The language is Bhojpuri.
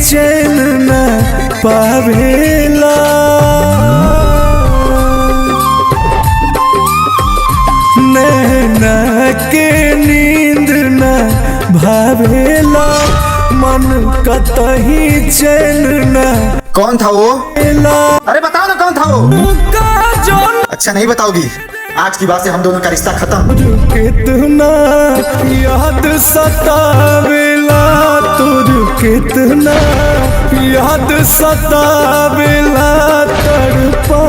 चैन न पावेला। नैना के नींद न भावेला, मन कतही चैन न। कौन था वो? अरे बताओ ना कौन था वो? अच्छा नहीं बताओगी? आज की बात से हम दोनों का रिश्ता खत्म। कितना याद सतावेला, तुझ कितना याद सतावेला, तड़पा